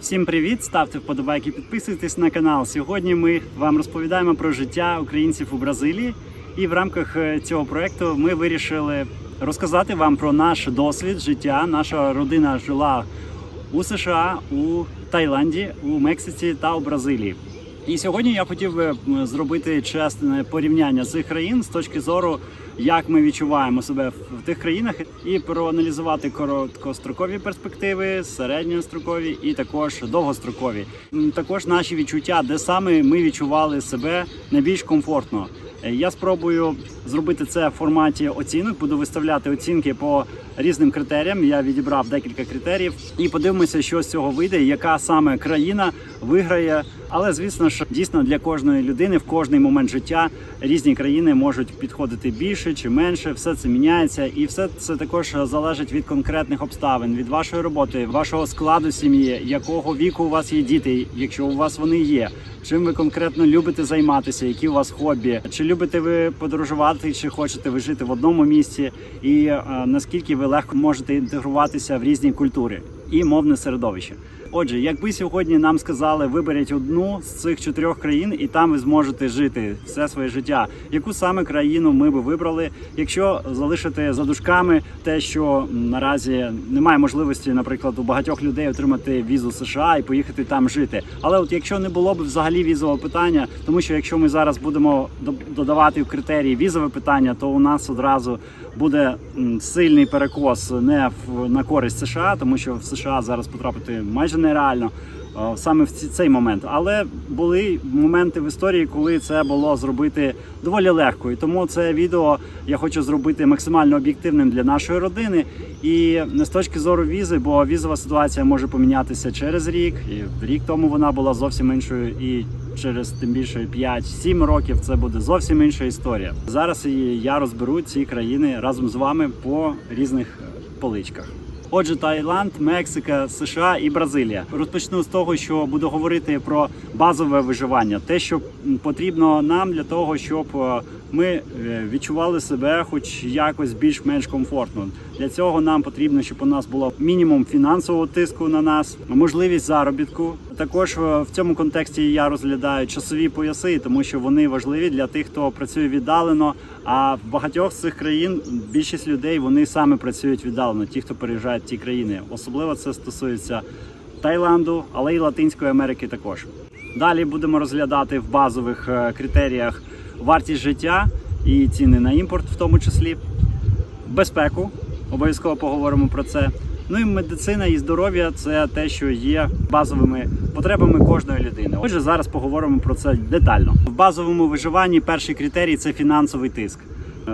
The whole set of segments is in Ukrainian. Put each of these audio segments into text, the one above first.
Всім привіт! Ставте вподобайки, підписуйтесь на канал. Сьогодні ми вам розповідаємо про життя українців у Бразилії. І в рамках цього проєкту ми вирішили розказати вам про наш досвід життя. Наша родина жила у США, у Таїланді, у Мексиці та у Бразилії. І сьогодні я хотів би зробити чесне порівняння цих країн з точки зору, як ми відчуваємо себе в тих країнах, і проаналізувати короткострокові перспективи, середньострокові і також довгострокові. Також наші відчуття, де саме ми відчували себе найбільш комфортно. Я спробую зробити це в форматі оцінок, буду виставляти оцінки по різним критеріям. Я відібрав декілька критеріїв і подивимося, що з цього вийде, яка саме країна виграє. Але, звісно ж, дійсно для кожної людини в кожний момент життя різні країни можуть підходити більше чи менше. Все це міняється, і все це також залежить від конкретних обставин, від вашої роботи, вашого складу сім'ї, якого віку у вас є діти, якщо у вас вони є, чим ви конкретно любите займатися, які у вас хобі, чи любите ви подорожувати, чи хочете ви жити в одному місці, і наскільки ви легко можете інтегруватися в різні культури і мовне середовище. Отже, якби сьогодні нам сказали, виберіть одну з цих 4 країн і там ви зможете жити все своє життя, яку саме країну ми би вибрали, якщо залишити за дужками те, що наразі немає можливості, наприклад, у багатьох людей отримати візу США і поїхати там жити. Але от якщо не було б взагалі візового питання, тому що якщо ми зараз будемо додавати в критерії візове питання, то у нас одразу буде сильний перекос не на користь США, тому що в США зараз потрапити майже нереально саме в цей момент. Але були моменти в історії, коли це було зробити доволі легко. І тому це відео я хочу зробити максимально об'єктивним для нашої родини. І не з точки зору візи, бо візова ситуація може помінятися через рік. І рік тому вона була зовсім іншою. І через тим більше 5-7 років це буде зовсім інша історія. Зараз я розберу ці країни разом з вами по різних поличках. Отже, Таїланд, Мексика, США і Бразилія. Розпочну з того, що буду говорити про базове виживання. Те, що потрібно нам для того, щоб ми відчували себе хоч якось більш-менш комфортно. Для цього нам потрібно, щоб у нас було мінімум фінансового тиску на нас, можливість заробітку. Також в цьому контексті я розглядаю часові пояси, тому що вони важливі для тих, хто працює віддалено. А в багатьох з цих країн більшість людей, вони саме працюють віддалено, ті, хто переїжджають в ті країни. Особливо це стосується Таїланду, але й Латинської Америки також. Далі будемо розглядати в базових критеріях вартість життя і ціни на імпорт в тому числі, безпеку, обов'язково поговоримо про це. Ну і медицина і здоров'я – це те, що є базовими потребами кожної людини. Отже, зараз поговоримо про це детально. В базовому виживанні перший критерій – це фінансовий тиск.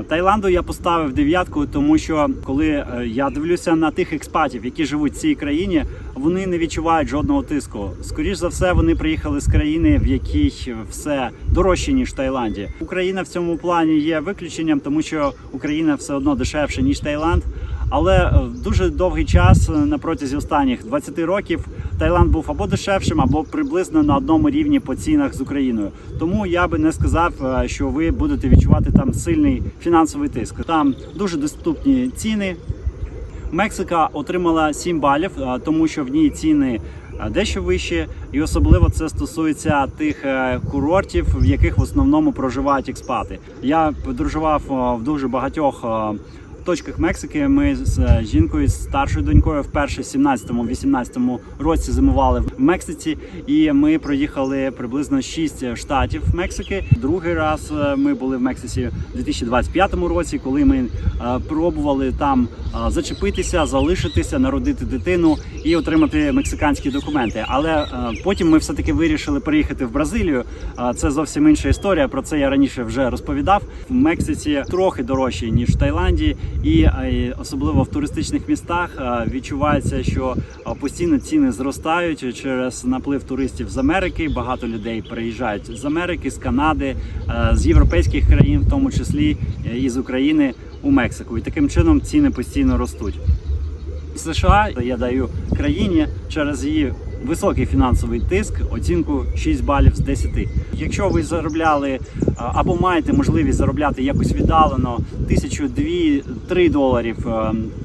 Таїланду я поставив 9, тому що коли я дивлюся на тих експатів, які живуть в цій країні, вони не відчувають жодного тиску. Скоріш за все, вони приїхали з країни, в якій все дорожче, ніж в Таїланді. Україна в цьому плані є виключенням, тому що Україна все одно дешевше, ніж Таїланд. Але дуже довгий час, на протязі останніх 20 років, Таїланд був або дешевшим, або приблизно на одному рівні по цінах з Україною. Тому я би не сказав, що ви будете відчувати там сильний фінансовий тиск. Там дуже доступні ціни. Мексика отримала 7 балів, тому що в ній ціни дещо вищі. І особливо це стосується тих курортів, в яких в основному проживають експати. Я подорожував в дуже багатьох точках Мексики. Ми з жінкою, з старшою донькою вперше в 17-18 році зимували в Мексиці, і ми проїхали приблизно 6 штатів Мексики. Другий раз ми були в Мексиці у 2025 році, коли ми пробували там зачепитися, залишитися, народити дитину і отримати мексиканські документи. Але потім ми все-таки вирішили переїхати в Бразилію. Це зовсім інша історія, про це я раніше вже розповідав. В Мексиці трохи дорожче, ніж в Таїланді. І особливо в туристичних містах відчувається, що постійно ціни зростають через наплив туристів з Америки. Багато людей переїжджають з Америки, з Канади, з європейських країн, в тому числі і з України у Мексику. І таким чином ціни постійно ростуть. США я даю країні через її високий фінансовий тиск, оцінку 6 балів з 10. Якщо ви заробляли або маєте можливість заробляти якось віддалено 1000, 2, 3 доларів,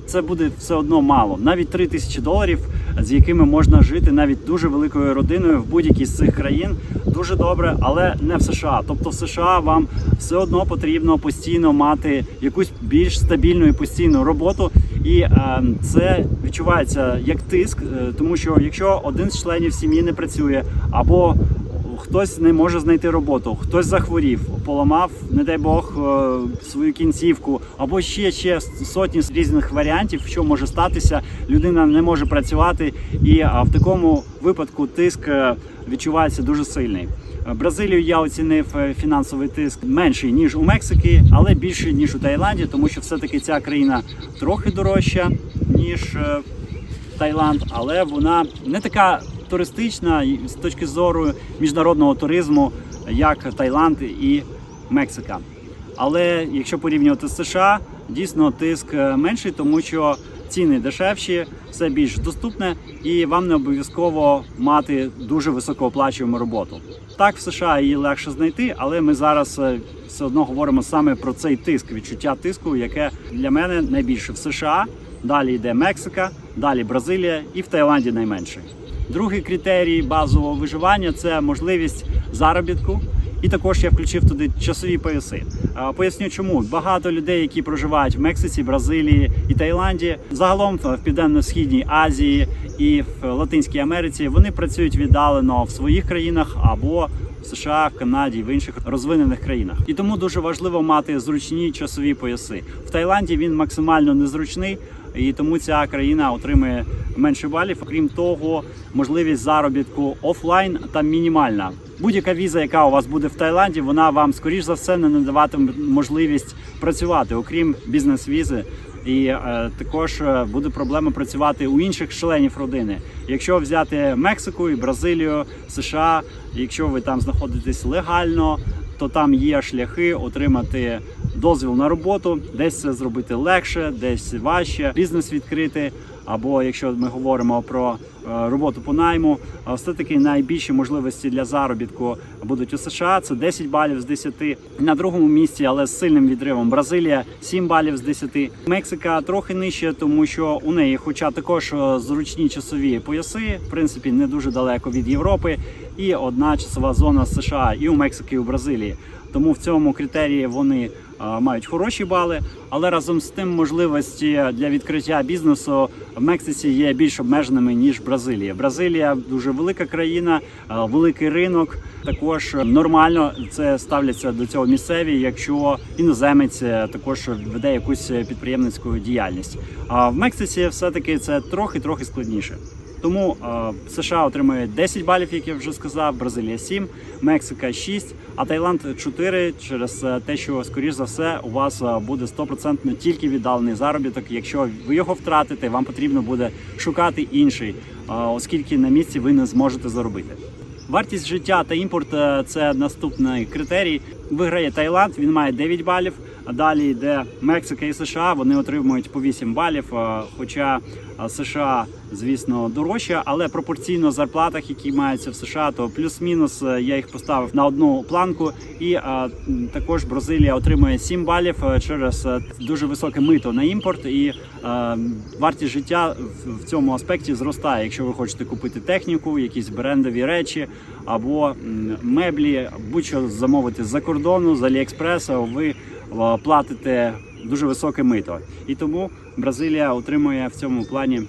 це буде все одно мало. Навіть 3000 доларів, з якими можна жити навіть дуже великою родиною в будь-якій з цих країн, дуже добре, але не в США. Тобто в США вам все одно потрібно постійно мати якусь більш стабільну і постійну роботу. І це відчувається як тиск, тому що якщо один з членів сім'ї не працює, або хтось не може знайти роботу, хтось захворів, поламав, не дай Бог, свою кінцівку, або ще сотні різних варіантів, що може статися, людина не може працювати, і в такому випадку тиск відчувається дуже сильний. Бразилію я оцінив фінансовий тиск менший, ніж у Мексики, але більший, ніж у Таїланді, тому що все-таки ця країна трохи дорожча, ніж Таїланд, але вона не така туристична з точки зору міжнародного туризму, як Таїланд і Мексика. Але якщо порівнювати з США, дійсно тиск менший, тому що ціни дешевші, все більш доступне і вам не обов'язково мати дуже високооплачувану роботу. Так, в США її легше знайти, але ми зараз все одно говоримо саме про цей тиск, відчуття тиску, яке для мене найбільше в США, далі йде Мексика, далі Бразилія і в Таїланді найменше. Другий критерій базового виживання – це можливість заробітку. І також я включив туди часові пояси. Поясню чому. Багато людей, які проживають в Мексиці, Бразилії і Таїланді, загалом в Південно-Східній Азії і в Латинській Америці, вони працюють віддалено в своїх країнах або в США, в Канаді і в інших розвинених країнах. І тому дуже важливо мати зручні часові пояси. В Таїланді він максимально незручний, і тому ця країна отримує менше балів. Окрім того, можливість заробітку офлайн там мінімальна. Будь-яка віза, яка у вас буде в Таїланді, вона вам, скоріш за все, не надаватиме можливість працювати, окрім бізнес-візи. І також буде проблема працювати у інших членів родини. Якщо взяти Мексику і Бразилію, США, якщо ви там знаходитесь легально, то там є шляхи отримати дозвіл на роботу, десь це зробити легше, десь важче, бізнес відкрити, або якщо ми говоримо про роботу по найму, все-таки найбільші можливості для заробітку будуть у США, це 10 балів з 10. На другому місці, але з сильним відривом, Бразилія 7 балів з 10. Мексика трохи нижче, тому що у неї, хоча також зручні часові пояси, в принципі, не дуже далеко від Європи, і одна часова зона з США і у Мексики, і у Бразилії. Тому в цьому критерії вони мають хороші бали, але разом з тим можливості для відкриття бізнесу в Мексиці є більш обмеженими, ніж Бразилія. Бразилія дуже велика країна, великий ринок. Також нормально це ставляться до цього місцеві, якщо іноземець також веде якусь підприємницьку діяльність. А в Мексиці все-таки це трохи складніше. Тому США отримує 10 балів, як я вже сказав, Бразилія 7, Мексика 6, а Таїланд 4 через те, що, скоріш за все, у вас буде 100% тільки віддалений заробіток. Якщо ви його втратите, вам потрібно буде шукати інший, оскільки на місці ви не зможете заробити. Вартість життя та імпорт – це наступний критерій. Виграє Таїланд, він має 9 балів, а далі йде Мексика і США, вони отримують по 8 балів, хоча США, звісно, дорожче, але пропорційно зарплатах, які маються в США, то плюс-мінус я їх поставив на одну планку. І також Бразилія отримує 7 балів через дуже високе мито на імпорт, і вартість життя в цьому аспекті зростає, якщо ви хочете купити техніку, якісь брендові речі або меблі, будь-що замовити з-за кордону, з Аліекспреса, ви платите дуже високе мито. І тому Бразилія отримує в цьому плані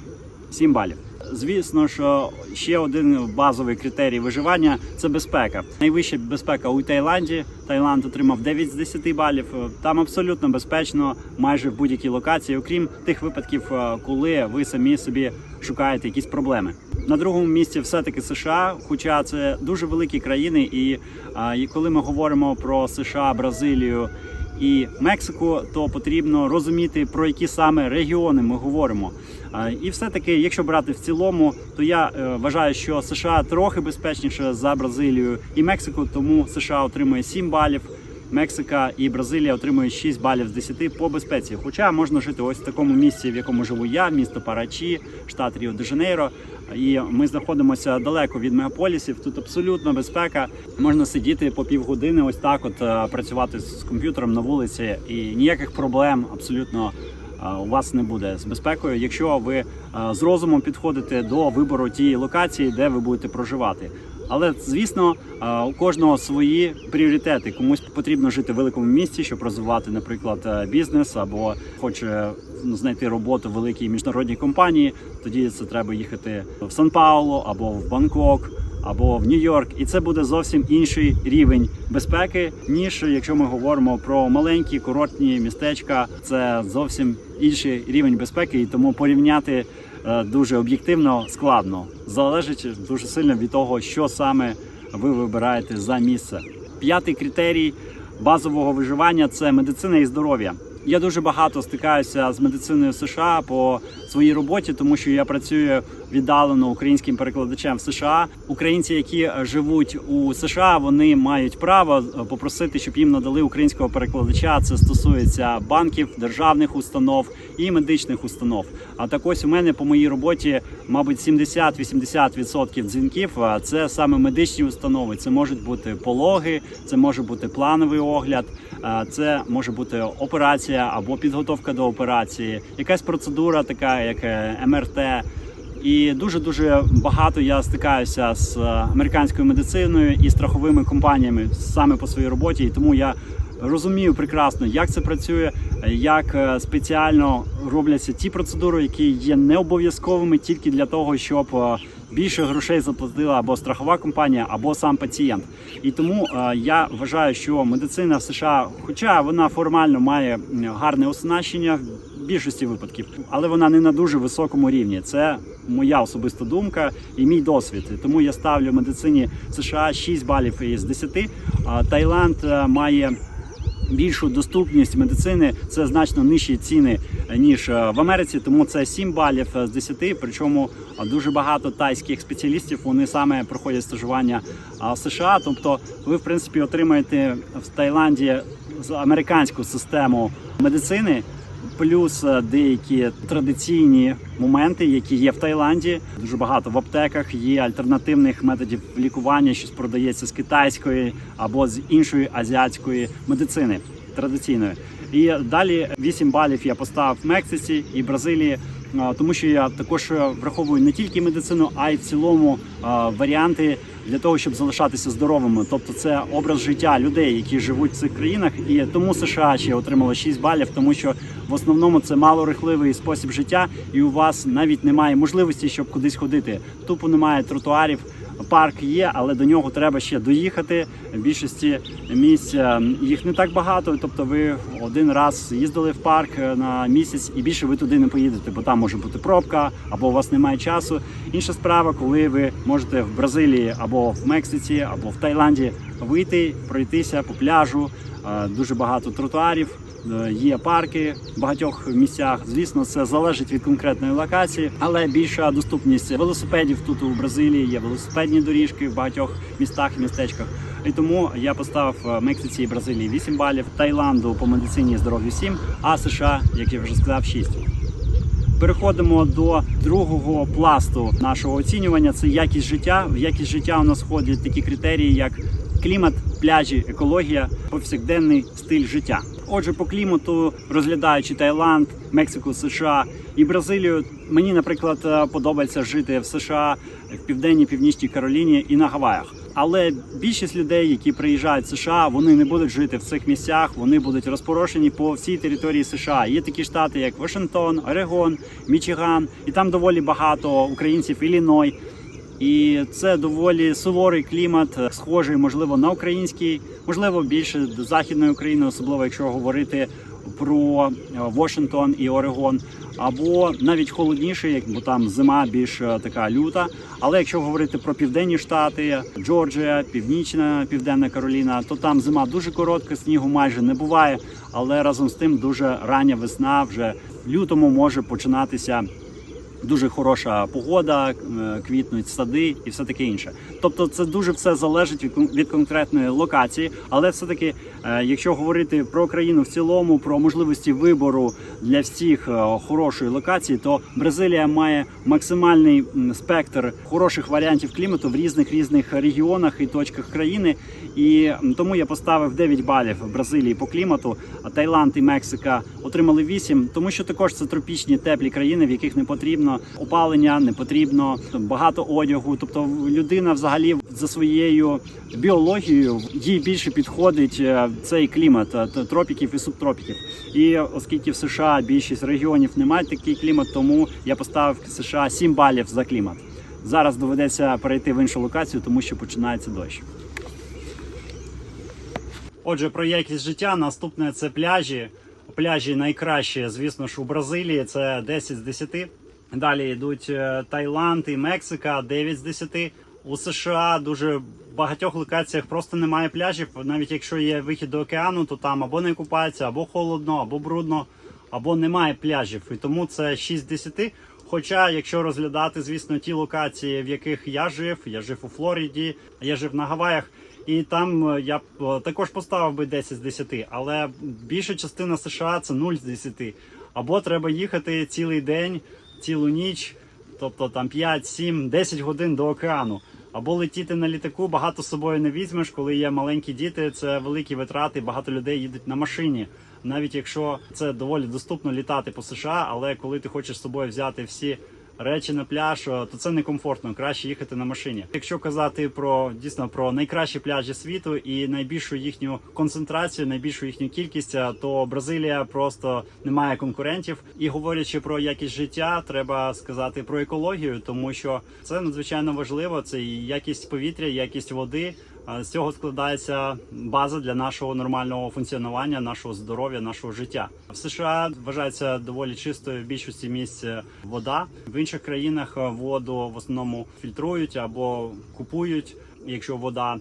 7 балів. Звісно, що ще один базовий критерій виживання – це безпека. Найвища безпека у Таїланді. Таїланд отримав 9 з 10 балів. Там абсолютно безпечно майже в будь-якій локації, окрім тих випадків, коли ви самі собі шукаєте якісь проблеми. На другому місці все-таки США, хоча це дуже великі країни, і коли ми говоримо про США, Бразилію і Мексику, то потрібно розуміти, про які саме регіони ми говоримо. І все-таки, якщо брати в цілому, то я вважаю, що США трохи безпечніше за Бразилію і Мексику, тому США отримує 7 балів, Мексика і Бразилія отримують 6 балів з 10 по безпеці. Хоча можна жити ось в такому місці, в якому живу я, місто Парачі, штат Ріо-де-Жанейро. І ми знаходимося далеко від мегаполісів. Тут абсолютно безпека. Можна сидіти по півгодини, ось так от працювати з комп'ютером на вулиці, і ніяких проблем абсолютно у вас не буде з безпекою, якщо ви з розумом підходите до вибору тієї локації, де ви будете проживати. Але, звісно, у кожного свої пріоритети. Комусь потрібно жити в великому місті, щоб розвивати, наприклад, бізнес, або хоче знайти роботу в великій міжнародній компанії. Тоді це треба їхати в Сан-Паулу, або в Бангкок, або в Нью-Йорк. І це буде зовсім інший рівень безпеки, ніж якщо ми говоримо про маленькі, курортні містечка. Це зовсім інший рівень безпеки, і тому порівняти дуже об'єктивно складно. Залежить дуже сильно від того, що саме ви вибираєте за місце. 5-й критерій базового виживання – це медицина і здоров'я. Я дуже багато стикаюся з медициною США по своїй роботі, тому що я працюю віддалено українським перекладачем в США. Українці, які живуть у США, вони мають право попросити, щоб їм надали українського перекладача. Це стосується банків, державних установ і медичних установ. А так ось у мене по моїй роботі, мабуть, 70-80% дзвінків – це саме медичні установи. Це можуть бути пологи, це може бути плановий огляд, це може бути операція або підготовка до операції, якась процедура така, як МРТ. І дуже-дуже багато я стикаюся з американською медициною і страховими компаніями саме по своїй роботі. І тому я розумію прекрасно, як це працює, як спеціально робляться ті процедури, які є не обов'язковими тільки для того, щоб більше грошей заплатила або страхова компанія, або сам пацієнт. І тому я вважаю, що медицина в США, хоча вона формально має гарне оснащення в більшості випадків, але вона не на дуже високому рівні. Це моя особиста думка і мій досвід. Тому я ставлю медицині США 6 балів із 10. Таїланд має більшу доступність медицини, це значно нижчі ціни, ніж в Америці, тому це 7 балів з 10, причому дуже багато тайських спеціалістів, вони саме проходять стажування в США, тобто ви, в принципі, отримаєте в Таїланді американську систему медицини, плюс деякі традиційні моменти, які є в Таїланді. Дуже багато в аптеках є альтернативних методів лікування, щось продається з китайської або з іншої азіатської медицини традиційної. І далі 8 балів я поставив в Мексиці і Бразилії, тому що я також враховую не тільки медицину, а й в цілому варіанти для того, щоб залишатися здоровими. Тобто це образ життя людей, які живуть в цих країнах. І тому США ще отримало 6 балів, тому що в основному це малорухливий спосіб життя, і у вас навіть немає можливості, щоб кудись ходити. Тупо немає тротуарів. Парк є, але до нього треба ще доїхати. В більшості місць їх не так багато, тобто ви один раз їздили в парк на місяць і більше ви туди не поїдете, бо там може бути пробка, або у вас немає часу. Інша справа, коли ви можете в Бразилії, або в Мексиці, або в Таїланді вийти, пройтися по пляжу, дуже багато тротуарів. Є парки в багатьох місцях. Звісно, це залежить від конкретної локації, але більша доступність велосипедів тут у Бразилії, є велосипедні доріжки в багатьох містах і містечках. І тому я поставив Мексиці і Бразилії 8 балів, Таїланду по медицині і здоров'ю 7, а США, як я вже сказав, 6. Переходимо до другого пласту нашого оцінювання – це якість життя. В якість життя у нас входять такі критерії, як клімат, пляжі, екологія, повсякденний стиль життя. Отже, по клімату, розглядаючи Таїланд, Мексику, США і Бразилію, мені, наприклад, подобається жити в США, в Південній, Північній Кароліні і на Гаваях. Але більшість людей, які приїжджають в США, вони не будуть жити в цих місцях, вони будуть розпорошені по всій території США. Є такі штати, як Вашингтон, Орегон, Мічиган, і там доволі багато українців, Ілліной. І це доволі суворий клімат, схожий, можливо, на український, можливо, більше до Західної України, особливо якщо говорити про Вашингтон і Орегон, або навіть холодніший, бо там зима більш така люта. Але якщо говорити про південні штати, Джорджія, Південна Кароліна, то там зима дуже коротка, снігу майже не буває, але разом з тим дуже рання весна, вже в лютому може починатися дуже хороша погода, квітнуть сади і все таке інше. Тобто це дуже все залежить від конкретної локації, але все-таки, якщо говорити про країну в цілому, про можливості вибору для всіх хорошої локації, то Бразилія має максимальний спектр хороших варіантів клімату в різних регіонах і точках країни. І тому я поставив 9 балів в Бразилії по клімату, а Таїланд і Мексика отримали 8, тому що також це тропічні теплі країни, в яких не потрібно опалення, не потрібно багато одягу. Тобто людина взагалі за своєю біологією, їй більше підходить цей клімат тропіків і субтропіків. І оскільки в США більшість регіонів не мають такий клімат, тому я поставив в США 7 балів за клімат. Зараз доведеться перейти в іншу локацію, тому що починається дощ. Отже, про якість життя. Наступне – це пляжі. Пляжі найкращі, звісно ж, у Бразилії – це 10 з 10. Далі йдуть Таїланд і Мексика – 9 з 10. У США дуже багатьох локаціях просто немає пляжів. Навіть якщо є вихід до океану, то там або не купаються, або холодно, або брудно, або немає пляжів. І тому це 6 з 10. Хоча, якщо розглядати, звісно, ті локації, в яких я жив у Флориді, я жив на Гаваях, і там я б також поставив би 10 з 10, але більша частина США – це 0 з 10. Або треба їхати цілий день, цілу ніч, тобто там 5, 7, 10 годин до океану. Або летіти на літаку, багато з собою не візьмеш, коли є маленькі діти, це великі витрати, багато людей їдуть на машині. Навіть якщо це доволі доступно літати по США, але коли ти хочеш з собою взяти всі речі на пляж, то це некомфортно, краще їхати на машині. Якщо казати дійсно про найкращі пляжі світу і найбільшу їхню концентрацію, найбільшу їхню кількість, то Бразилія просто не має конкурентів. І говорячи про якість життя, треба сказати про екологію, тому що це надзвичайно важливо, це і якість повітря, якість води. З цього складається база для нашого нормального функціонування, нашого здоров'я, нашого життя. В США вважається доволі чистою в більшості місць вода. В інших країнах воду в основному фільтрують або купують. Якщо вода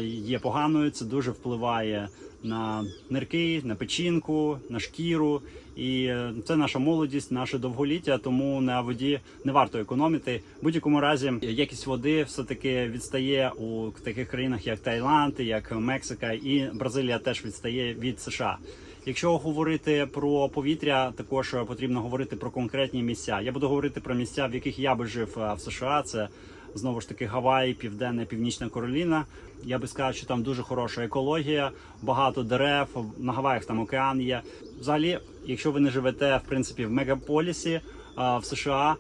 є поганою, це дуже впливає на нирки, на печінку, на шкіру. І це наша молодість, наше довголіття, тому на воді не варто економити. В будь-якому разі якість води все-таки відстає у таких країнах, як Таїланд, як Мексика, і Бразилія теж відстає від США. Якщо говорити про повітря, також потрібно говорити про конкретні місця. Я буду говорити про місця, в яких я би жив в США. Це знову ж таки Гаваї, Південна, Північна Кароліна. Я би сказав, що там дуже хороша екологія, багато дерев, на Гаваях там океан є. Взагалі, якщо ви не живете, в принципі, в мегаполісі в США,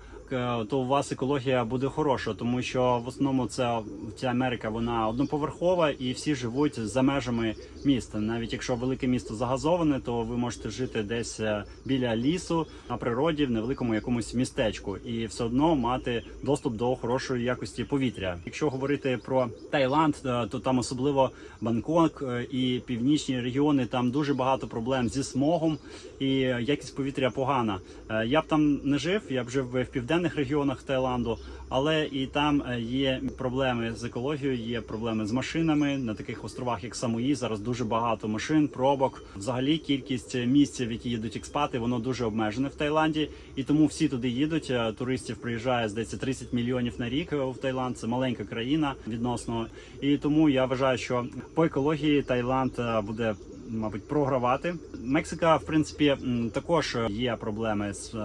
то у вас екологія буде хороша, тому що в основному ця Америка, вона одноповерхова і всі живуть за межами міста. Навіть якщо велике місто загазоване, то ви можете жити десь біля лісу, на природі, в невеликому якомусь містечку і все одно мати доступ до хорошої якості повітря. Якщо говорити про Таїланд, то там особливо Бангкок і північні регіони, там дуже багато проблем зі смогом і якість повітря погана. Я б там не жив, я б жив в південних регіонах Таїланду, але і там є проблеми з екологією, є проблеми з машинами. На таких островах, як Самуї, зараз дуже багато машин, пробок. Взагалі кількість місць, в які їдуть експати, воно дуже обмежене в Таїланді, і тому всі туди їдуть. Туристів приїжджає, здається, 30 мільйонів на рік в Таїланд. Це маленька країна відносно. І тому я вважаю, що по екології Таїланд буде, мабуть, програвати. Мексика, в принципі, також є проблеми з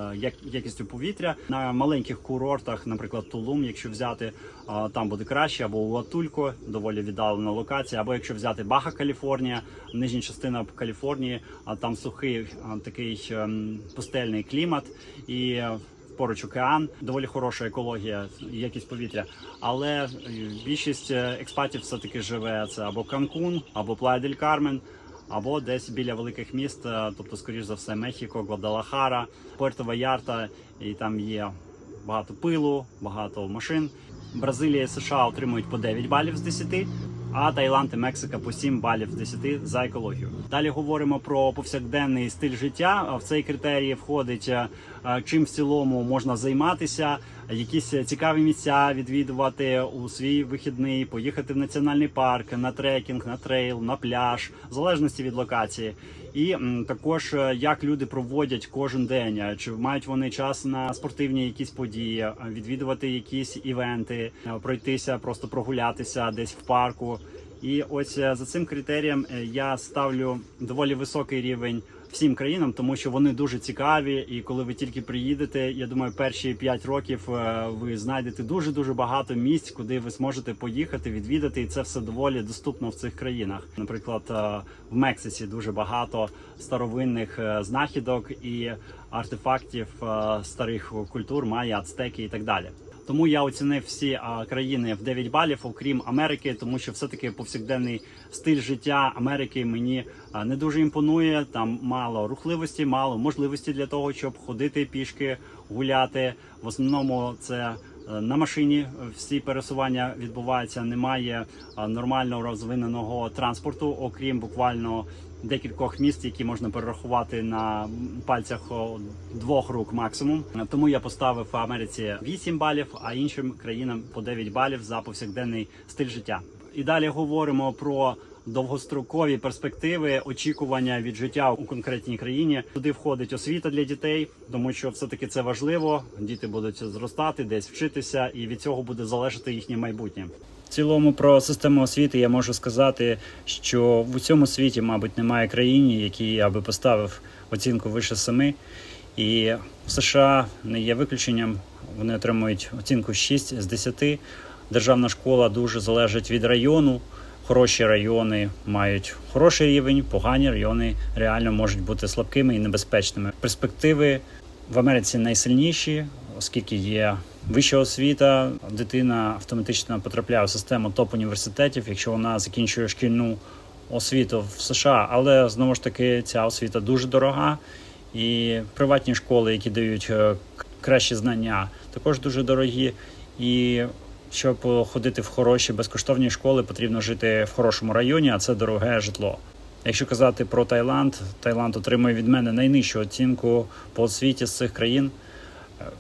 якістю повітря. На маленьких курортах, наприклад, Тулум, якщо взяти, там буде краще, або Уатулько, доволі віддалена локація, або якщо взяти Баха Каліфорнія, нижня частина Каліфорнії, там сухий такий пустельний клімат і поруч океан, доволі хороша екологія, якість повітря. Але більшість експатів все-таки живе це або Канкун, або Плая-дель-Кармен, або десь біля великих міст, тобто, скоріш за все, Мехіко, Гвадалахара, Пуерто-Вальярта, і там є багато пилу, багато машин. Бразилія і США отримують по 9 балів з 10, а Таїланд і Мексика по 7 балів з 10 за екологію. Далі говоримо про повсякденний стиль життя. В цей критерій входить, чим в цілому можна займатися, якісь цікаві місця відвідувати у свій вихідний, поїхати в національний парк, на трекінг, на трейл, на пляж, в залежності від локації. І також як люди проводять кожен день, чи мають вони час на спортивні якісь події, відвідувати якісь івенти, пройтися, просто прогулятися десь в парку. І ось за цим критерієм я ставлю доволі високий рівень всім країнам, тому що вони дуже цікаві. І коли ви тільки приїдете, я думаю, перші 5 років ви знайдете дуже багато місць, куди ви зможете поїхати, відвідати. І це все доволі доступно в цих країнах. Наприклад, в Мексиці дуже багато старовинних знахідок і артефактів старих культур, майя, ацтеки і так далі. Тому я оцінив всі країни в 9 балів, окрім Америки, тому що все-таки повсякденний стиль життя Америки мені не дуже імпонує. Там мало рухливості, мало можливості для того, щоб ходити пішки, гуляти. В основному це на машині всі пересування відбуваються. Немає нормально розвиненого транспорту, окрім буквально декількох міст, які можна перерахувати на пальцях 2 рук максимум. Тому я поставив в Америці 8 балів, а іншим країнам по 9 балів за повсякденний стиль життя. І далі говоримо про довгострокові перспективи, очікування від життя у конкретній країні. Туди входить освіта для дітей, тому що все-таки це важливо. Діти будуть зростати, десь вчитися, і від цього буде залежати їхнє майбутнє. В цілому про систему освіти я можу сказати, що в усьому світі, мабуть, немає країни, якій я би поставив оцінку вище 7. І в США не є виключенням. Вони отримують оцінку 6 з 10. Державна школа дуже залежить від району. Хороші райони мають хороший рівень, погані райони реально можуть бути слабкими і небезпечними. Перспективи в Америці найсильніші, оскільки є вища освіта, дитина автоматично потрапляє в систему топ-університетів, якщо вона закінчує шкільну освіту в США. Але, знову ж таки, ця освіта дуже дорога. І приватні школи, які дають кращі знання, також дуже дорогі. І щоб ходити в хороші безкоштовні школи, потрібно жити в хорошому районі, а це дороге житло. Якщо казати про Таїланд, Таїланд отримує від мене найнижчу оцінку по освіті з цих країн.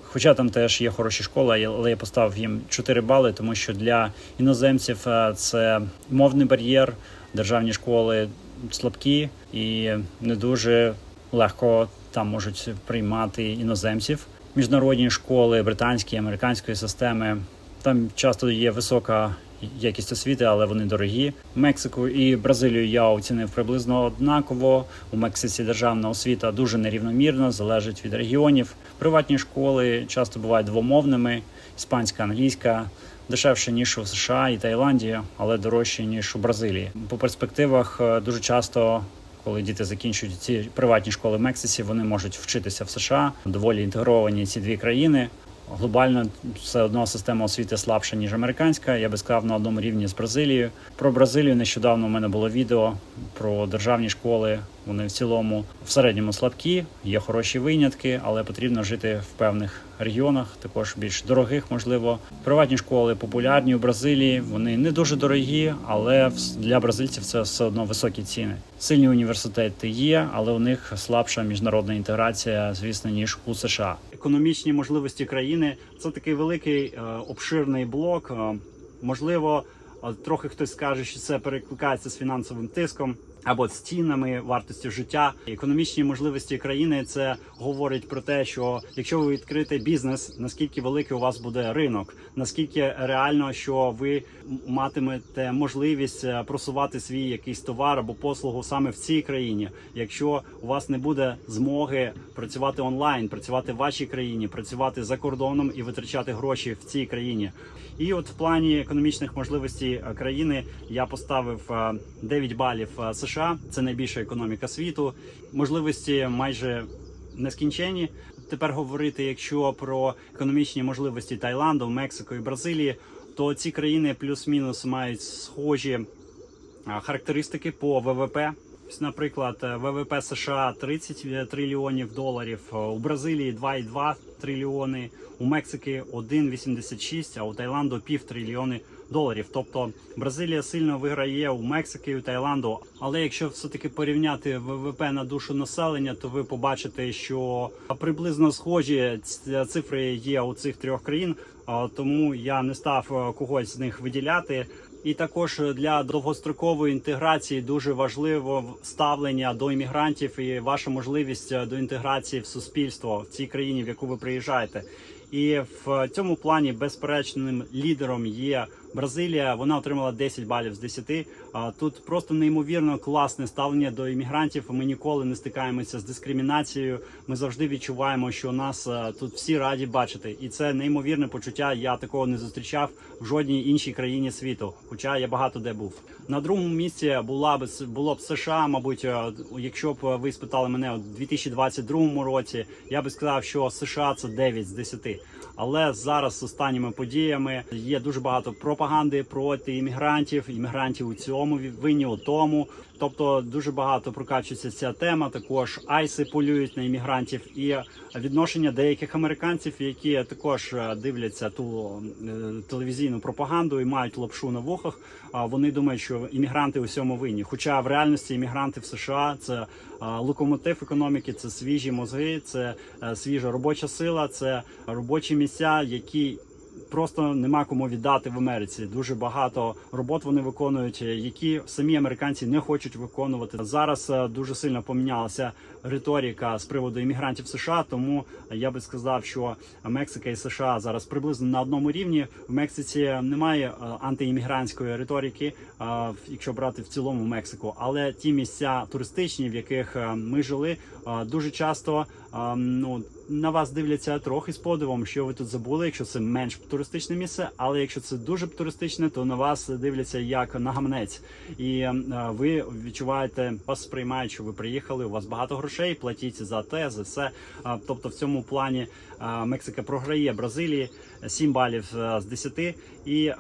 Хоча там теж є хороші школи, але я поставив їм 4 бали, тому що для іноземців це мовний бар'єр, державні школи слабкі і не дуже легко там можуть приймати іноземців. Міжнародні школи, британські, американської системи, там часто є висока якість освіти, але вони дорогі. Мексику і Бразилію я оцінив приблизно однаково. У Мексиці державна освіта дуже нерівномірна, залежить від регіонів. Приватні школи часто бувають двомовними, іспанська, англійська, дешевше, ніж у США і Таїланді, але дорожче, ніж у Бразилії. По перспективах дуже часто, коли діти закінчують ці приватні школи в Мексиці, вони можуть вчитися в США. Доволі інтегровані ці дві країни. Глобально все одно система освіти слабша, ніж американська. Я би сказав, на одному рівні з Бразилією. Про Бразилію нещодавно у мене було відео про державні школи. Вони в цілому в середньому слабкі, є хороші винятки, але потрібно жити в певних регіонах, також більш дорогих, можливо. Приватні школи популярні у Бразилії, вони не дуже дорогі, але для бразильців це все одно високі ціни. Сильні університети є, але у них слабша міжнародна інтеграція, звісно, ніж у США. Економічні можливості країни – це такий великий обширний блок. Можливо, трохи хтось скаже, що це перекликається з фінансовим тиском або з цінами, вартістю життя. Економічні можливості країни – це говорить про те, що якщо ви відкрите бізнес, наскільки великий у вас буде ринок, наскільки реально, що ви матимете можливість просувати свій якийсь товар або послугу саме в цій країні. Якщо у вас не буде змоги працювати онлайн, працювати в вашій країні, працювати за кордоном і витрачати гроші в цій країні. І от в плані економічних можливостей країни я поставив 9 балів США. Це найбільша економіка світу. Можливості майже нескінченні. Тепер говорити, якщо про економічні можливості Таїланду, Мексико і Бразилії, то ці країни плюс-мінус мають схожі характеристики по ВВП. Наприклад, ВВП США 30 трильйонів доларів, у Бразилії 2,2 трильйони, у Мексики 1,86, а у Таїланду $500 трильйони доларів. Тобто Бразилія сильно виграє у Мексики, у Таїланду. Але якщо все-таки порівняти ВВП на душу населення, то ви побачите, що приблизно схожі цифри є у цих трьох країн. Тому я не став когось з них виділяти. І також для довгострокової інтеграції дуже важливо ставлення до іммігрантів і ваша можливість до інтеграції в суспільство в цій країні, в яку ви приїжджаєте. І в цьому плані безперечним лідером є Бразилія. Вона отримала 10 балів з 10. Тут просто неймовірно класне ставлення до іммігрантів. Ми ніколи не стикаємося з дискримінацією. Ми завжди відчуваємо, що нас тут всі раді бачити. І це неймовірне почуття. Я такого не зустрічав в жодній іншій країні світу, хоча я багато де був. На другому місці було б США, мабуть, якщо б ви спитали мене у 2022 році, я би сказав, що США це 9 з 10. Але зараз з останніми подіями є дуже багато пропаганди проти іммігрантів у цьому винні у тому. Тобто дуже багато прокачується ця тема. Також айси полюють на іммігрантів, і відношення деяких американців, які також дивляться ту телевізійну пропаганду і мають лапшу на вухах. Вони думають, що іммігранти у всьому винні. Хоча в реальності іммігранти в США це локомотив економіки, це свіжі мозги, це свіжа робоча сила, це робочі місця, які просто нема кому віддати в Америці. Дуже багато робот вони виконують, які самі американці не хочуть виконувати. Зараз дуже сильно помінялася риторика з приводу іммігрантів в США, тому я би сказав, що Мексика і США зараз приблизно на одному рівні. В Мексиці немає антиіммігрантської риторики, якщо брати в цілому Мексику, але ті місця туристичні, в яких ми жили, дуже часто на вас дивляться трохи з подивом, що ви тут забули, якщо це менш туристичне місце, але якщо це дуже туристичне, то на вас дивляться як на гаманець. І ви відчуваєте, вас сприймають, що ви приїхали, у вас багато грошей, платіть за те, за все. Тобто в цьому плані Мексика програє Бразилії 7 балів з 10. І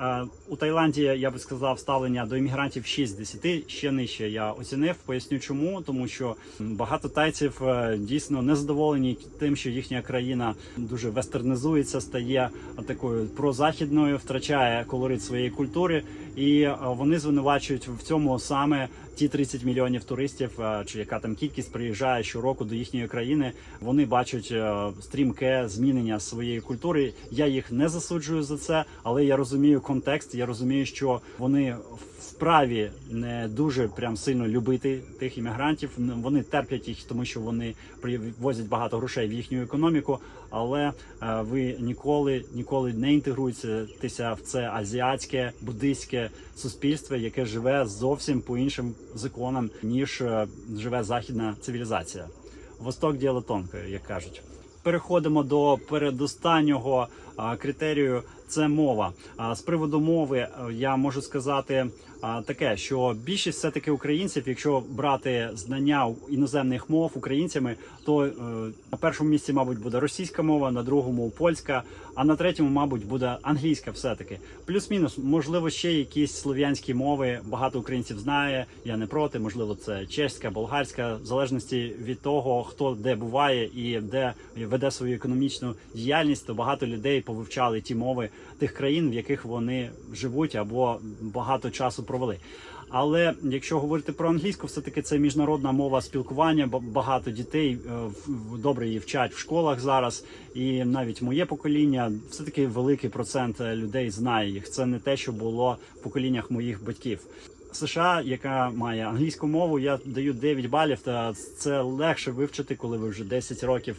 у Таїланді, я би сказав, ставлення до іммігрантів 6 з 10, ще нижче я оцінив. Поясню чому, тому що багато тайців дійсно незадоволені тим, що їхня країна дуже вестернизується, стає такою прозахідною, втрачає колорит своєї культури, і вони звинувачують в цьому саме ті 30 мільйонів туристів, чи яка там кількість приїжджає щороку до їхньої країни. Вони бачать стрімке змінення своєї культури. Я їх не засуджую за це, але я розумію контекст, я розумію, що вони вправі не дуже прям сильно любити тих іммігрантів. Вони терплять їх, тому що вони привозять багато грошей в їхню економіку, але ви ніколи не інтегруєтеся в це азіатське, буддийське суспільство, яке живе зовсім по іншим законам, ніж живе західна цивілізація. Восток діло тонке, як кажуть. Переходимо до передостаннього критерію – це мова. З приводу мови я можу сказати таке, що більшість все-таки українців, якщо брати знання іноземних мов українцями, то на першому місці, мабуть, буде російська мова, на другому – польська, а на третьому, мабуть, буде англійська все-таки. Плюс-мінус, можливо, ще якісь слов'янські мови багато українців знає, я не проти, можливо, це чеська, болгарська, в залежності від того, хто де буває і де веде свою економічну діяльність, то багато людей повивчали ті мови тих країн, в яких вони живуть або багато часу провели. Але якщо говорити про англійську, все-таки це міжнародна мова спілкування, багато дітей добре її вчать в школах зараз, і навіть моє покоління, все-таки великий процент людей знає їх. Це не те, що було в поколіннях моїх батьків. США, яка має англійську мову, я даю 9 балів, та це легше вивчити, коли ви вже 10 років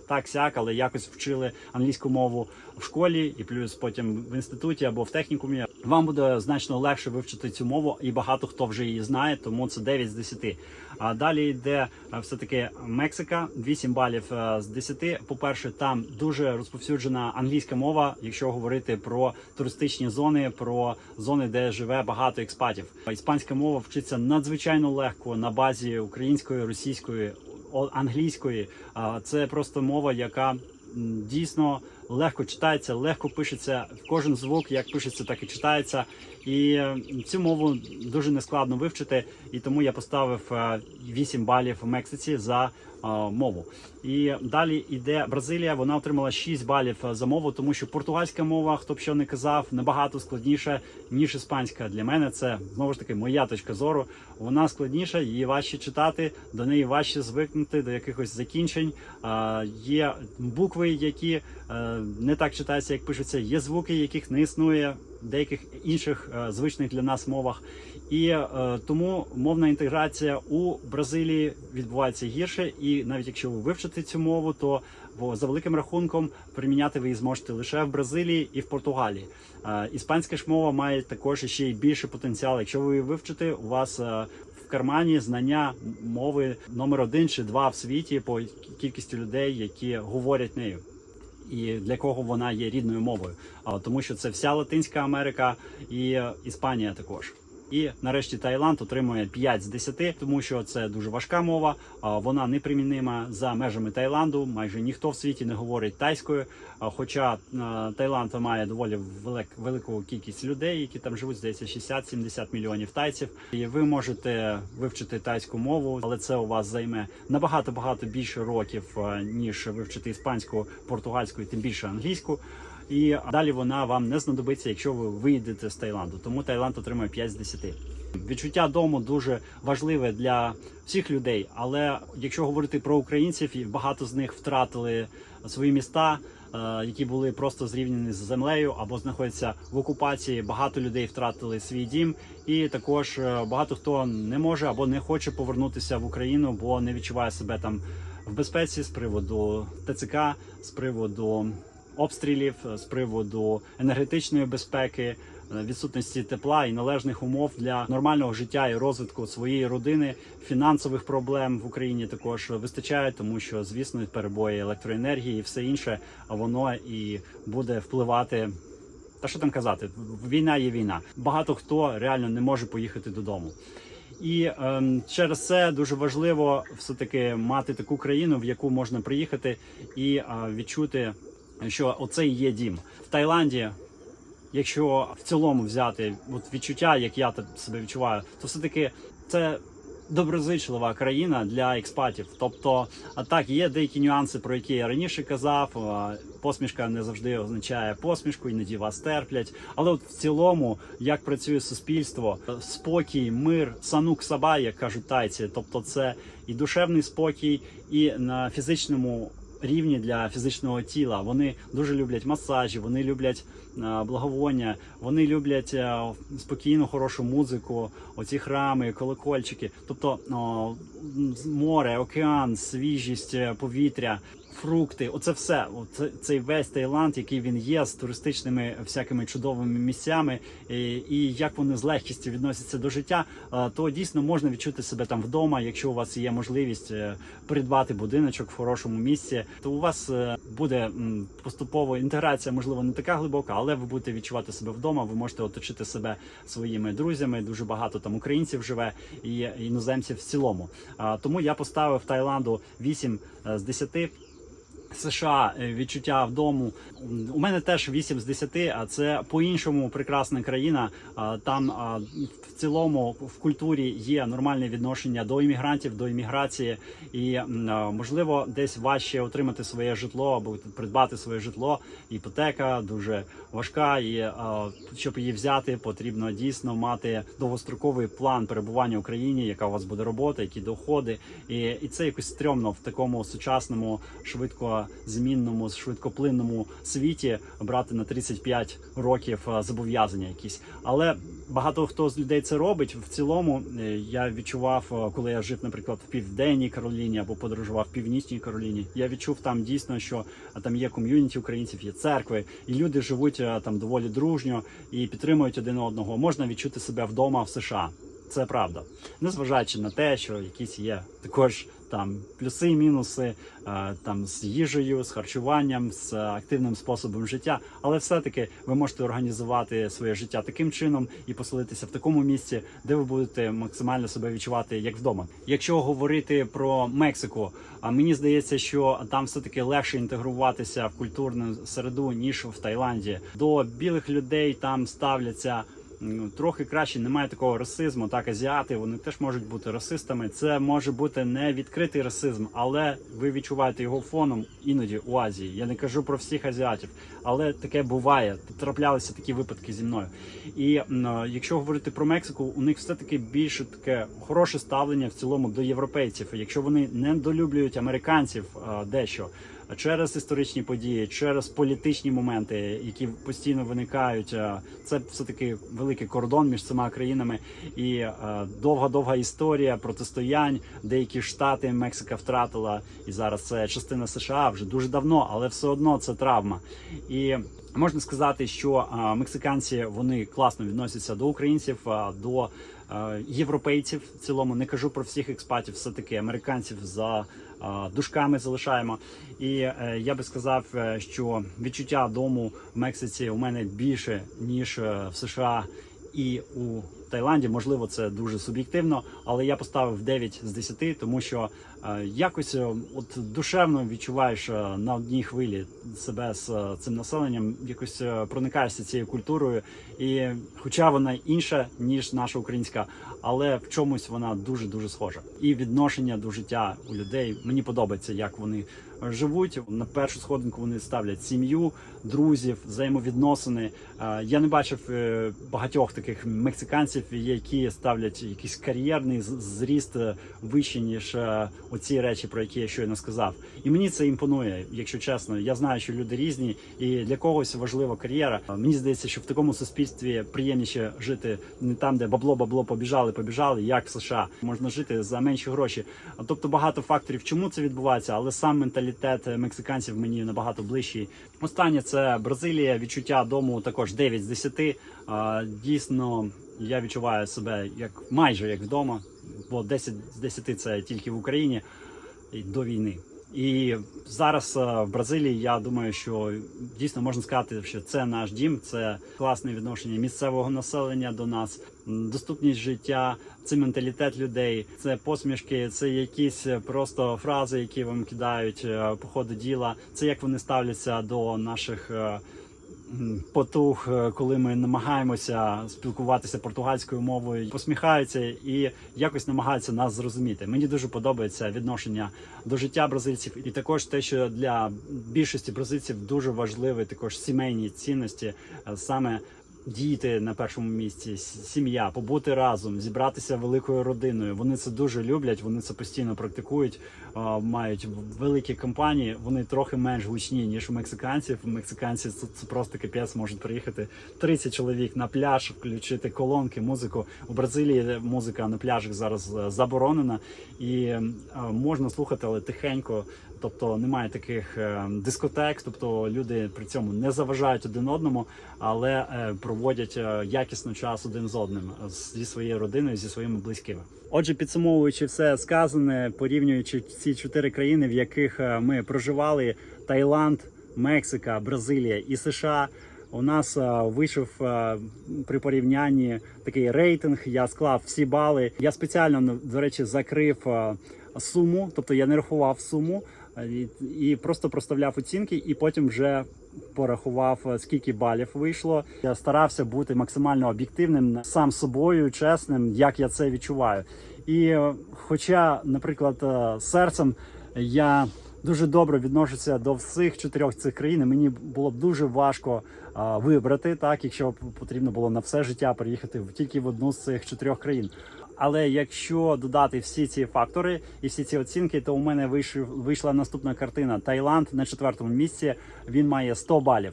так-сяк, але якось вчили англійську мову в школі і плюс потім в інституті або в технікумі. Вам буде значно легше вивчити цю мову, і багато хто вже її знає, тому це 9 з 10. А далі йде все-таки Мексика, 8 балів з 10. По-перше, там дуже розповсюджена англійська мова, якщо говорити про туристичні зони, про зони, де живе багато експатів. Іспанська мова вчиться надзвичайно легко на базі української, російської, англійської. Це просто мова, яка дійсно легко читається, легко пишеться. Кожен звук, як пишеться, так і читається. І цю мову дуже нескладно вивчити. І тому я поставив 8 балів в Мексиці за мову. І далі йде Бразилія, вона отримала 6 балів за мову, тому що португальська мова, хто б що не казав, набагато складніша, ніж іспанська. Для мене це, знову ж таки, моя точка зору. Вона складніша, її важче читати, до неї важче звикнути, до якихось закінчень. Є букви, які не так читаються, як пишуться, є звуки, яких не існує в деяких інших звичних для нас мовах. І тому мовна інтеграція у Бразилії відбувається гірше, і навіть якщо ви вивчите цю мову, то за великим рахунком приміняти ви її зможете лише в Бразилії і в Португалії. Іспанська ж мова має також ще й більший потенціал. Якщо ви її вивчите, у вас в кармані знання мови номер 1 чи 2 в світі по кількості людей, які говорять нею. І для кого вона є рідною мовою, тому що це вся Латинська Америка і Іспанія також. І нарешті Таїланд отримує 5 з 10, тому що це дуже важка мова, вона непримінима за межами Таїланду, майже ніхто в світі не говорить тайською, хоча Таїланд має доволі велику кількість людей, які там живуть, здається, 60-70 мільйонів тайців. І ви можете вивчити тайську мову, але це у вас займе набагато більше років, ніж вивчити іспанську, португальську і тим більше англійську. І далі вона вам не знадобиться, якщо ви виїдете з Таїланду. Тому Таїланд отримує 5 з 10. Відчуття дому дуже важливе для всіх людей, але якщо говорити про українців, багато з них втратили свої міста, які були просто зрівняні з землею або знаходяться в окупації. Багато людей втратили свій дім, і також багато хто не може або не хоче повернутися в Україну, бо не відчуває себе там в безпеці з приводу ТЦК, з приводу обстрілів, з приводу енергетичної безпеки, відсутності тепла і належних умов для нормального життя і розвитку своєї родини. Фінансових проблем в Україні також вистачає, тому що, звісно, перебої електроенергії і все інше, воно і буде впливати. Та що там казати, війна є війна. Багато хто реально не може поїхати додому. І через це дуже важливо все-таки мати таку країну, в яку можна приїхати і відчути, що оце і є дім. В Таїланді, якщо в цілому взяти відчуття, як я себе відчуваю, то все-таки це доброзичлива країна для експатів. Тобто, так, є деякі нюанси, про які я раніше казав. Посмішка не завжди означає посмішку, іноді вас терплять. Але в цілому, як працює суспільство, спокій, мир, санук саба, як кажуть тайці, тобто це і душевний спокій, і на фізичному рівні для фізичного тіла. Вони дуже люблять масажі, вони люблять благовоння, вони люблять спокійну, хорошу музику, оці храми, колокольчики. Тобто море, океан, свіжість повітря, фрукти, оце все. Цей весь Таїланд, який він є, з туристичними всякими чудовими місцями, і як вони з легкістю відносяться до життя, то дійсно можна відчути себе там вдома. Якщо у вас є можливість придбати будиночок в хорошому місці, то у вас буде поступово інтеграція, можливо, не така глибока, але ви будете відчувати себе вдома, ви можете оточити себе своїми друзями, дуже багато там українців живе і іноземців в цілому. Тому я поставив Таїланду 8 з 10. США відчуття вдому. У мене теж 8 з 10, а це по-іншому прекрасна країна. Там в цілому в культурі є нормальне відношення до іммігрантів, до імміграції. І можливо десь важче отримати своє житло або придбати своє житло. Іпотека дуже важка, і щоб її взяти, потрібно дійсно мати довгостроковий план перебування в Україні, яка у вас буде робота, які доходи. І це якось стрьомно в такому сучасному, швидкозмінному, швидкоплинному світі брати на 35 років зобов'язання якісь. Але багато хто з людей це робить. В цілому я відчував, коли я жив, наприклад, в Південній Кароліні або подорожував в Північній Кароліні, я відчув там дійсно, що там є ком'юніті українців, є церкви, і люди живуть там доволі дружньо і підтримують один одного. Можна відчути себе вдома в США. Це правда. Незважаючи на те, що якісь є також там плюси і мінуси там з їжею, з харчуванням, з активним способом життя, але все-таки ви можете організувати своє життя таким чином і поселитися в такому місці, де ви будете максимально себе відчувати як вдома. Якщо говорити про Мексику, мені здається, що там все-таки легше інтегруватися в культурну середу, ніж в Таїланді. До білих людей там ставляться трохи краще, немає такого расизму. Так, азіати, вони теж можуть бути расистами. Це може бути не відкритий расизм, але ви відчуваєте його фоном іноді у Азії. Я не кажу про всіх азіатів, але таке буває. Траплялися такі випадки зі мною. І якщо говорити про Мексику, у них все-таки більше таке хороше ставлення в цілому до європейців. Якщо вони недолюблюють американців дещо, через історичні події, через політичні моменти, які постійно виникають, це все-таки великий кордон між цими країнами і довга історія протистоянь. Деякі штати Мексика втратила, і зараз це частина США вже дуже давно, але все одно це травма. І можна сказати, що мексиканці, вони класно відносяться до українців, до європейців в цілому. Не кажу про всіх експатів, все-таки американців за дужками залишаємо. І я би сказав, що відчуття дому в Мексиці у мене більше, ніж в США і у Таїланді. Можливо, це дуже суб'єктивно, але я поставив 9 з 10, тому що якось от душевно відчуваєш на одній хвилі себе з цим населенням, якось проникаєшся цією культурою. І хоча вона інша, ніж наша українська, але в чомусь вона дуже-дуже схожа. І відношення до життя у людей, мені подобається, як вони живуть. На першу сходинку вони ставлять сім'ю, друзів, взаємовідносини. Я не бачив багатьох таких мексиканців, які ставлять якийсь кар'єрний зріст вище, ніж оці речі, про які я щойно сказав. І мені це імпонує, якщо чесно. Я знаю, що люди різні, і для когось важлива кар'єра. Мені здається, що в такому суспільстві приємніше жити не там, де бабло, побіжали, як в США. Можна жити за менші гроші. Тобто багато факторів, чому це відбувається, але сам менталітет мексиканців мені набагато ближчий. Останнє – це Бразилія. Відчуття дому також 9 з 10. Дійсно, я відчуваю себе майже як вдома, бо 10 з 10 – це тільки в Україні до війни. І зараз в Бразилії, я думаю, що дійсно можна сказати, що це наш дім, це класне відношення місцевого населення до нас, доступність життя, це менталітет людей, це посмішки, це якісь просто фрази, які вам кидають по ходу діла, це як вони ставляться до наших потух, коли ми намагаємося спілкуватися португальською мовою, посміхаються і якось намагаються нас зрозуміти. Мені дуже подобається відношення до життя бразильців, і також те, що для більшості бразильців дуже важливі також сімейні цінності, саме діти на першому місці, сім'я, побути разом, зібратися великою родиною. Вони це дуже люблять, вони це постійно практикують, мають великі компанії, вони трохи менш гучні, ніж у мексиканців. Мексиканці це просто капець, можуть приїхати 30 чоловік на пляж, включити колонки, музику. У Бразилії музика на пляжах зараз заборонена і можна слухати, але тихенько. Тобто немає таких дискотек, тобто люди при цьому не заважають один одному, але проводять якісно час один з одним, зі своєю родиною, зі своїми близькими. Отже, підсумовуючи все сказане, порівнюючи ці 4 країни, в яких ми проживали – Таїланд, Мексика, Бразилія і США – у нас вийшов при порівнянні такий рейтинг, я склав всі бали. Я спеціально, до речі, закрив суму, тобто я не рахував суму, і просто проставляв оцінки, і потім вже порахував, скільки балів вийшло. Я старався бути максимально об'єктивним, сам собою, чесним, як я це відчуваю. І хоча, наприклад, серцем я дуже добре відношуся до всіх 4 цих країн, мені було б дуже важко вибрати, так, якщо потрібно було на все життя приїхати тільки в одну з цих 4 країн. Але якщо додати всі ці фактори і всі ці оцінки, то у мене вийшла наступна картина. Таїланд на 4-му місці, він має 100 балів.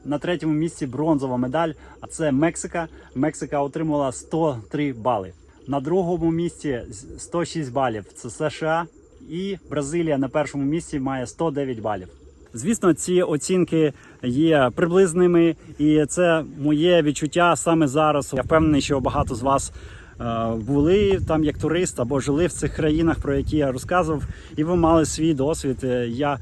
На 3-му місці бронзова медаль, а це Мексика. Мексика отримала 103 бали. На 2-му місці 106 балів, це США. І Бразилія на 1-му місці має 109 балів. Звісно, ці оцінки є приблизними, і це моє відчуття саме зараз. Я впевнений, що багато з вас були там як турист або жили в цих країнах, про які я розказував, і ви мали свій досвід. Я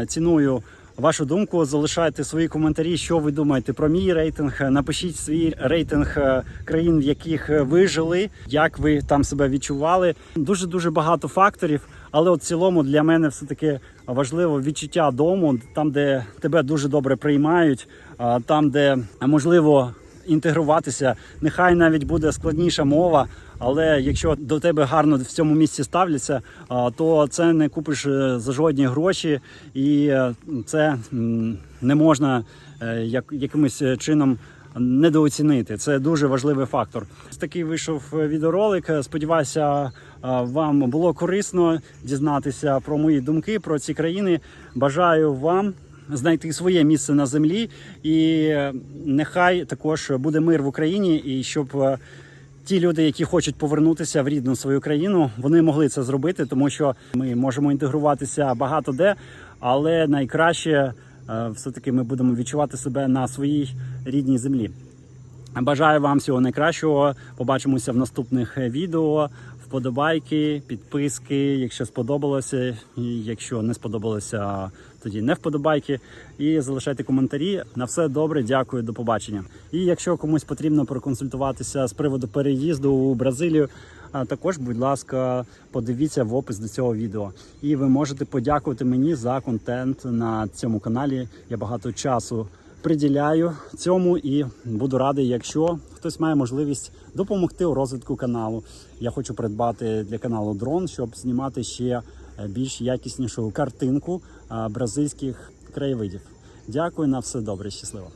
ціную вашу думку, залишайте свої коментарі, що ви думаєте про мій рейтинг. Напишіть свій рейтинг країн, в яких ви жили, як ви там себе відчували. Дуже багато факторів, але в цілому для мене все-таки важливо відчуття дому, там, де тебе дуже добре приймають, там, де, можливо, інтегруватися. Нехай навіть буде складніша мова, але якщо до тебе гарно в цьому місці ставляться, то це не купиш за жодні гроші, і це не можна якимось чином недооцінити. Це дуже важливий фактор. Ось такий вийшов відеоролик. Сподіваюся, вам було корисно дізнатися про мої думки про ці країни. Бажаю вам знайти своє місце на землі, і нехай також буде мир в Україні, і щоб ті люди, які хочуть повернутися в рідну свою країну, вони могли це зробити, тому що ми можемо інтегруватися багато де, але найкраще все-таки ми будемо відчувати себе на своїй рідній землі. Бажаю вам всього найкращого. Побачимося в наступних відео. Вподобайки, підписки, якщо сподобалося. І якщо не сподобалося, тоді не вподобайки. І залишайте коментарі. На все добре, дякую, до побачення. І якщо комусь потрібно проконсультуватися з приводу переїзду у Бразилію, також, будь ласка, подивіться в опис до цього відео. І ви можете подякувати мені за контент на цьому каналі. Я багато часу приділяю цьому і буду радий, якщо хтось має можливість допомогти у розвитку каналу. Я хочу придбати для каналу дрон, щоб знімати ще більш якіснішу картинку бразильських краєвидів. Дякую, на все добре, щасливо.